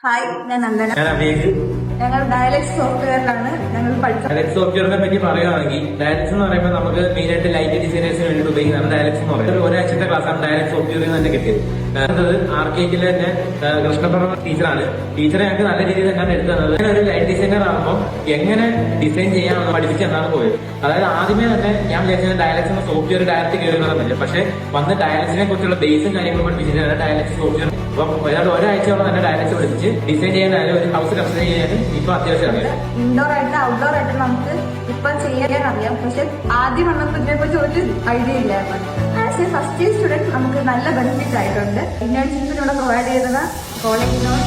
Hi, ഞാൻ നന്ദന. ഞാൻ അഭിയേഷ്. ഞങ്ങൾ ഡയലക്സ് സോഫ്റ്റ്വെയറിലാണ് ഞങ്ങൾ പഠിച്ചത്. ഡയലക്സ് സോഫ്റ്റ്വെയറിനെ പറ്റി പറയുകയാണെങ്കിൽ ഡയലക്സ് എന്ന് പറയുമ്പോൾ നമുക്ക് മെയിനായിട്ട് ലൈറ്റ് ഡിസൈനേഴ്സിന് വേണ്ടി ഉപയോഗിക്കുന്നതാണ് ഡയലക്സ് എന്ന് പറയുന്നത്. ഒരാഴ്ചത്തെ ക്ലാസ്സാണ് ഡയലക്സ് സോഫ്റ്റ്വെയറിൽ തന്നെ കിട്ടിയത്. അടുത്തത് ആർക്കേക്കിലെ തന്നെ കൃഷ്ണപ്രഭ ടീച്ചറാണ്. ടീച്ചറെ ഞങ്ങൾക്ക് നല്ല രീതിയിൽ തന്നെയാണ് എടുത്തു തന്നത്. ഒരു ലൈറ്റ് ഡിസൈനർ ആകുമ്പോൾ എങ്ങനെ ഡിസൈൻ ചെയ്യാമെന്ന് പഠിപ്പിച്ച് എന്നാണ് പോയത്. അതായത് ആദ്യമേ തന്നെ ഞാൻ വിചാരിച്ചത് ഡയലക്സ് എന്ന സോഫ്റ്റ്വെയർ ഡയറക്റ്റ് കയറുന്നതാണ് പറ്റില്ല. പക്ഷേ വന്ന് ഡയലക്സിനെ കുറിച്ചുള്ള ബേസും കാര്യങ്ങളും പഠിപ്പിച്ചിട്ടാണ് ഡയലക്സ് സോഫ്റ്റ്വെയർ. അപ്പം ഒരാഴ്ചയോളം തന്നെ ഡയലക്സ് പഠിപ്പിച്ച് ഡിസൈൻ ചെയ്യാനായാലും ഒരു ഹൗസ് കൺസ്ട്രക്ട് ചെയ്യാനും ഇപ്പൊ അത്യാവശ്യമാണ്. ഇൻഡോർ ആയിട്ട് ഔട്ട്ഡോർ ആയിട്ട് നമുക്ക് ഇപ്പൊ ചെയ്യാൻ അറിയാം. പക്ഷെ ആദ്യം നമുക്ക് ഇതിനെക്കുറിച്ച് ഒരു ഐഡിയ ഇല്ലായിരുന്നു. As A first year student നമുക്ക് നല്ല ബെനിഫിറ്റ് ആയിട്ടുണ്ട്. ഇന്റേൺഷിപ്പിനോട് പ്രൊവൈഡ് ചെയ്യുന്ന കോളേജിനോട്